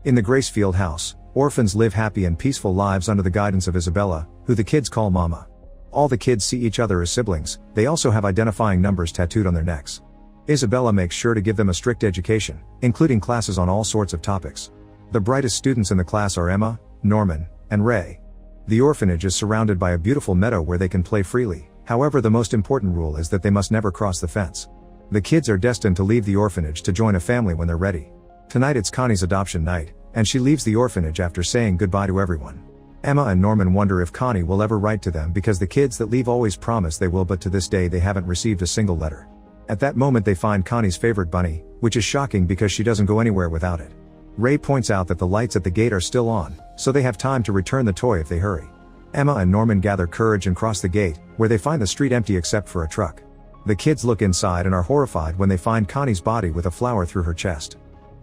In the Gracefield house, orphans live happy and peaceful lives under the guidance of Isabella, who the kids call Mama. All the kids see each other as siblings. They also have identifying numbers tattooed on their necks. Isabella makes sure to give them a strict education, including classes on all sorts of topics. The brightest students in the class are Emma, Norman, and Ray. The orphanage is surrounded by a beautiful meadow where they can play freely. However, the most important rule is that they must never cross the fence. The kids are destined to leave the orphanage to join a family when they're ready. Tonight it's Connie's adoption night, and she leaves the orphanage after saying goodbye to everyone. Emma and Norman wonder if Connie will ever write to them because the kids that leave always promise they will, but to this day they haven't received a single letter. At that moment they find Connie's favorite bunny, which is shocking because she doesn't go anywhere without it. Ray points out that the lights at the gate are still on, so they have time to return the toy if they hurry. Emma and Norman gather courage and cross the gate, where they find the street empty except for a truck. The kids look inside and are horrified when they find Connie's body with a flower through her chest.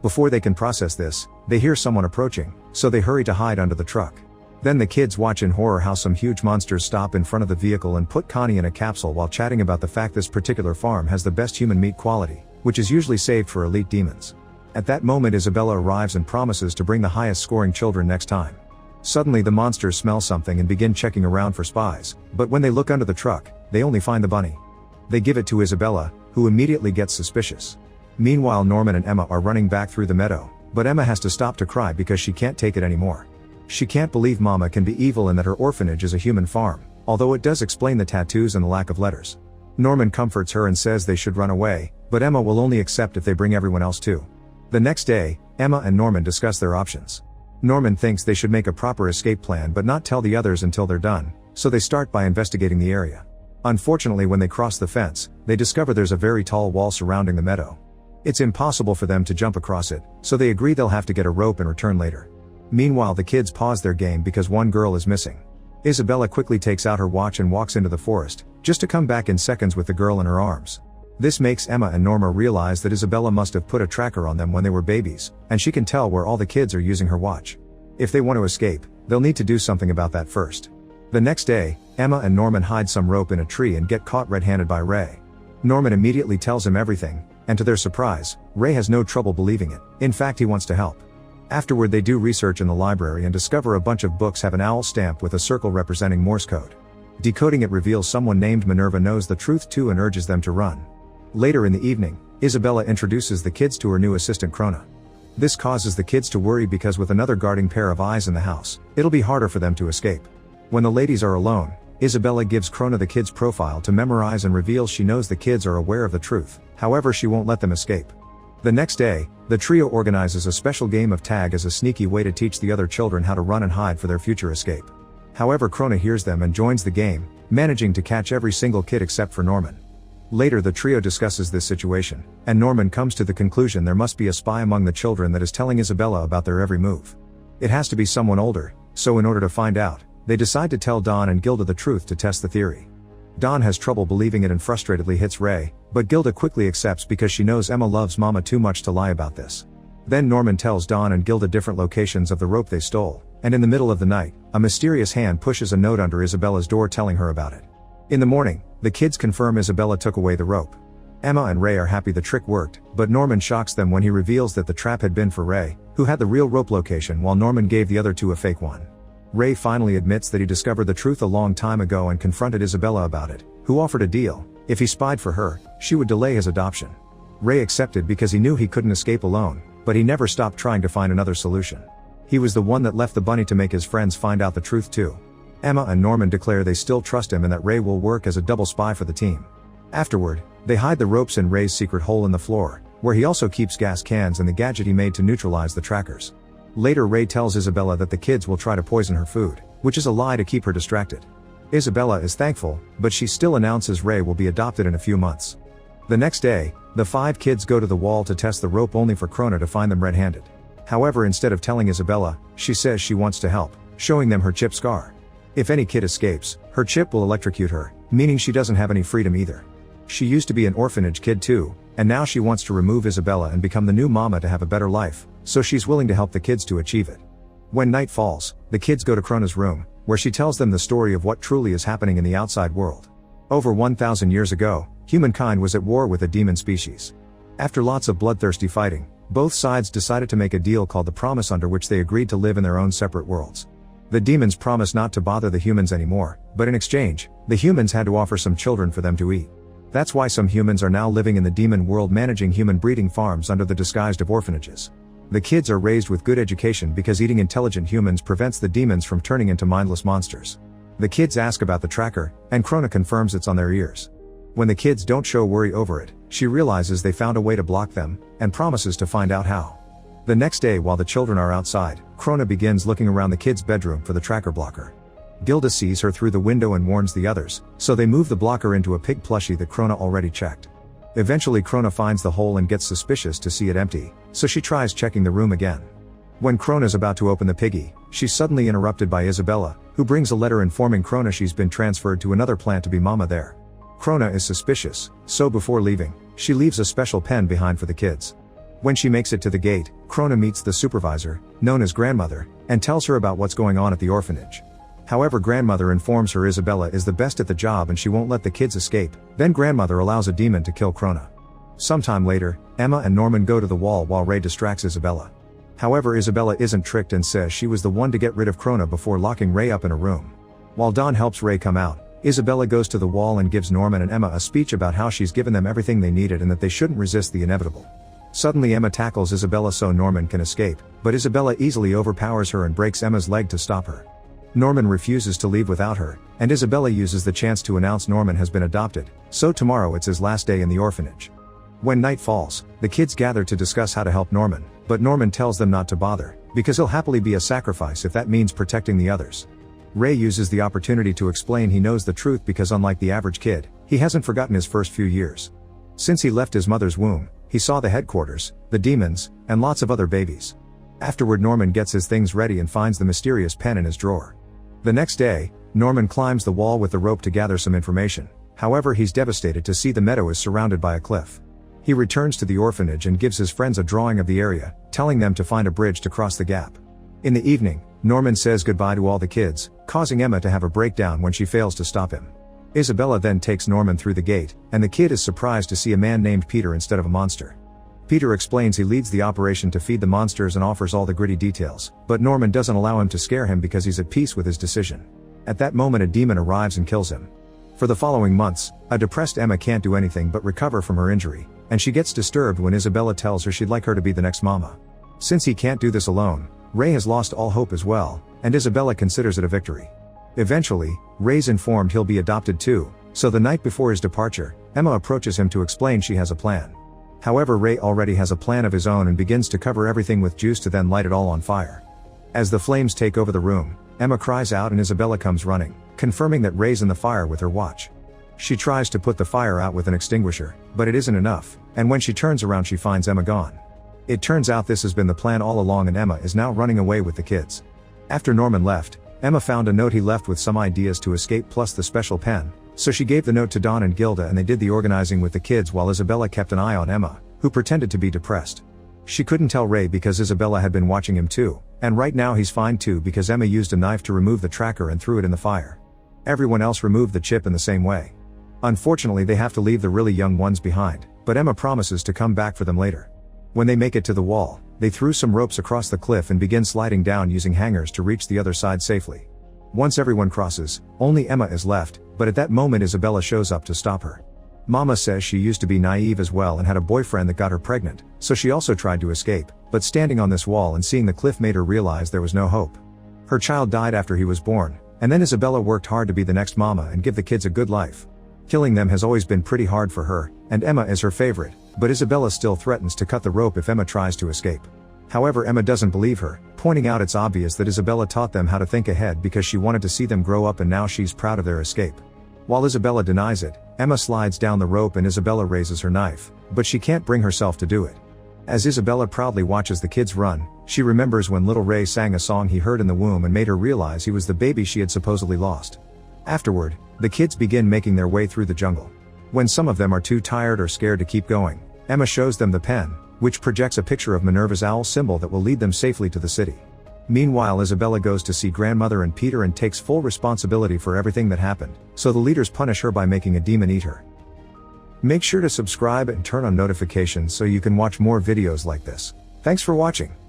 Before they can process this, they hear someone approaching, so they hurry to hide under the truck. Then the kids watch in horror how some huge monsters stop in front of the vehicle and put Connie in a capsule while chatting about the fact this particular farm has the best human meat quality, which is usually saved for elite demons. At that moment Isabella arrives and promises to bring the highest scoring children next time. Suddenly the monsters smell something and begin checking around for spies, but when they look under the truck, they only find the bunny. They give it to Isabella, who immediately gets suspicious. Meanwhile Norman and Emma are running back through the meadow, but Emma has to stop to cry because she can't take it anymore. She can't believe Mama can be evil and that her orphanage is a human farm, although it does explain the tattoos and the lack of letters. Norman comforts her and says they should run away, but Emma will only accept if they bring everyone else too. The next day, Emma and Norman discuss their options. Norman thinks they should make a proper escape plan but not tell the others until they're done, so they start by investigating the area. Unfortunately, when they cross the fence, they discover there's a very tall wall surrounding the meadow. It's impossible for them to jump across it, so they agree they'll have to get a rope and return later. Meanwhile the kids pause their game because one girl is missing. Isabella quickly takes out her watch and walks into the forest, just to come back in seconds with the girl in her arms. This makes Emma and Norma realize that Isabella must have put a tracker on them when they were babies, and she can tell where all the kids are using her watch. If they want to escape, they'll need to do something about that first. The next day, Emma and Norman hide some rope in a tree and get caught red-handed by Ray. Norman immediately tells him everything, and to their surprise, Ray has no trouble believing it. In fact, he wants to help. Afterward they do research in the library and discover a bunch of books have an owl stamp with a circle representing Morse code. Decoding it reveals someone named Minerva knows the truth too and urges them to run. Later in the evening, Isabella introduces the kids to her new assistant Krona. This causes the kids to worry because with another guarding pair of eyes in the house, it'll be harder for them to escape. When the ladies are alone, Isabella gives Krona the kids' profile to memorize and reveals she knows the kids are aware of the truth, however she won't let them escape. The next day, the trio organizes a special game of tag as a sneaky way to teach the other children how to run and hide for their future escape. However, Krona hears them and joins the game, managing to catch every single kid except for Norman. Later the trio discusses this situation, and Norman comes to the conclusion there must be a spy among the children that is telling Isabella about their every move. It has to be someone older, so in order to find out, they decide to tell Dawn and Gilda the truth to test the theory. Dawn has trouble believing it and frustratedly hits Ray, but Gilda quickly accepts because she knows Emma loves Mama too much to lie about this. Then Norman tells Dawn and Gilda different locations of the rope they stole, and in the middle of the night, a mysterious hand pushes a note under Isabella's door telling her about it. In the morning, the kids confirm Isabella took away the rope. Emma and Ray are happy the trick worked, but Norman shocks them when he reveals that the trap had been for Ray, who had the real rope location while Norman gave the other two a fake one. Ray finally admits that he discovered the truth a long time ago and confronted Isabella about it, who offered a deal. If he spied for her, she would delay his adoption. Ray accepted because he knew he couldn't escape alone, but he never stopped trying to find another solution. He was the one that left the bunny to make his friends find out the truth too. Emma and Norman declare they still trust him and that Ray will work as a double spy for the team. Afterward, they hide the ropes in Ray's secret hole in the floor, where he also keeps gas cans and the gadget he made to neutralize the trackers. Later Ray tells Isabella that the kids will try to poison her food, which is a lie to keep her distracted. Isabella is thankful, but she still announces Ray will be adopted in a few months. The next day, the 5 kids go to the wall to test the rope only for Krona to find them red-handed. However, instead of telling Isabella, she says she wants to help, showing them her chip scar. If any kid escapes, her chip will electrocute her, meaning she doesn't have any freedom either. She used to be an orphanage kid too, and now she wants to remove Isabella and become the new mama to have a better life, so she's willing to help the kids to achieve it. When night falls, the kids go to Krona's room, where she tells them the story of what truly is happening in the outside world. Over 1,000 years ago, humankind was at war with a demon species. After lots of bloodthirsty fighting, Both sides decided to make a deal called the Promise, under which they agreed to live in their own separate worlds. The demons promised not to bother the humans anymore, but in exchange, the humans had to offer some children for them to eat. That's why some humans are now living in the demon world, managing human breeding farms under the disguise of orphanages. The kids are raised with good education because eating intelligent humans prevents the demons from turning into mindless monsters. The kids ask about the tracker, and Krona confirms it's on their ears. When the kids don't show worry over it, she realizes they found a way to block them, and promises to find out how. The next day, while the children are outside, Krona begins looking around the kids' bedroom for the tracker blocker. Gilda sees her through the window and warns the others, so they move the blocker into a pig plushie that Krona already checked. Eventually Krona finds the hole and gets suspicious to see it empty, so she tries checking the room again. When Krona's about to open the piggy, she's suddenly interrupted by Isabella, who brings a letter informing Krona she's been transferred to another plant to be mama there. Krona is suspicious, so before leaving, she leaves a special pen behind for the kids. When she makes it to the gate, Krona meets the supervisor, known as Grandmother, and tells her about what's going on at the orphanage. However, Grandmother informs her Isabella is the best at the job and she won't let the kids escape. Then Grandmother allows a demon to kill Krona. Sometime later, Emma and Norman go to the wall while Ray distracts Isabella. However, Isabella isn't tricked and says she was the one to get rid of Krona before locking Ray up in a room. While Don helps Ray come out, Isabella goes to the wall and gives Norman and Emma a speech about how she's given them everything they needed and that they shouldn't resist the inevitable. Suddenly Emma tackles Isabella so Norman can escape, but Isabella easily overpowers her and breaks Emma's leg to stop her. Norman refuses to leave without her, and Isabella uses the chance to announce Norman has been adopted, so tomorrow it's his last day in the orphanage. When night falls, the kids gather to discuss how to help Norman, but Norman tells them not to bother, because he'll happily be a sacrifice if that means protecting the others. Ray uses the opportunity to explain he knows the truth because unlike the average kid, he hasn't forgotten his first few years. Since he left his mother's womb, he saw the headquarters, the demons, and lots of other babies. Afterward, Norman gets his things ready and finds the mysterious pen in his drawer. The next day, Norman climbs the wall with the rope to gather some information. However, he's devastated to see the meadow is surrounded by a cliff. He returns to the orphanage and gives his friends a drawing of the area, telling them to find a bridge to cross the gap. In the evening, Norman says goodbye to all the kids, causing Emma to have a breakdown when she fails to stop him. Isabella then takes Norman through the gate, and the kid is surprised to see a man named Peter instead of a monster. Peter explains he leads the operation to feed the monsters and offers all the gritty details, but Norman doesn't allow him to scare him because he's at peace with his decision. At that moment, a demon arrives and kills him. For the following months, a depressed Emma can't do anything but recover from her injury, and she gets disturbed when Isabella tells her she'd like her to be the next mama. Since he can't do this alone, Ray has lost all hope as well, and Isabella considers it a victory. Eventually, Ray's informed he'll be adopted too, so the night before his departure, Emma approaches him to explain she has a plan. However, Ray already has a plan of his own and begins to cover everything with juice to then light it all on fire. As the flames take over the room, Emma cries out and Isabella comes running, confirming that Ray's in the fire with her watch. She tries to put the fire out with an extinguisher, but it isn't enough, and when she turns around she finds Emma gone. It turns out this has been the plan all along and Emma is now running away with the kids. After Norman left, Emma found a note he left with some ideas to escape plus the special pen, so she gave the note to Don and Gilda and they did the organizing with the kids while Isabella kept an eye on Emma, who pretended to be depressed. She couldn't tell Ray because Isabella had been watching him too, and right now he's fine too because Emma used a knife to remove the tracker and threw it in the fire. Everyone else removed the chip in the same way. Unfortunately, they have to leave the really young ones behind, but Emma promises to come back for them later. When they make it to the wall, they threw some ropes across the cliff and begin sliding down using hangers to reach the other side safely. Once everyone crosses, only Emma is left, but at that moment Isabella shows up to stop her. Mama says she used to be naive as well and had a boyfriend that got her pregnant, so she also tried to escape, but standing on this wall and seeing the cliff made her realize there was no hope. Her child died after he was born, and then Isabella worked hard to be the next mama and give the kids a good life. Killing them has always been pretty hard for her, and Emma is her favorite, but Isabella still threatens to cut the rope if Emma tries to escape. However, Emma doesn't believe her, pointing out it's obvious that Isabella taught them how to think ahead because she wanted to see them grow up and now she's proud of their escape. While Isabella denies it, Emma slides down the rope and Isabella raises her knife, but she can't bring herself to do it. As Isabella proudly watches the kids run, she remembers when little Ray sang a song he heard in the womb and made her realize he was the baby she had supposedly lost. Afterward, the kids begin making their way through the jungle. When some of them are too tired or scared to keep going, Emma shows them the pen, which projects a picture of Minerva's owl symbol that will lead them safely to the city. Meanwhile, Isabella goes to see Grandmother and Peter and takes full responsibility for everything that happened, so the leaders punish her by making a demon eat her. Make sure to subscribe and turn on notifications so you can watch more videos like this. Thanks for watching.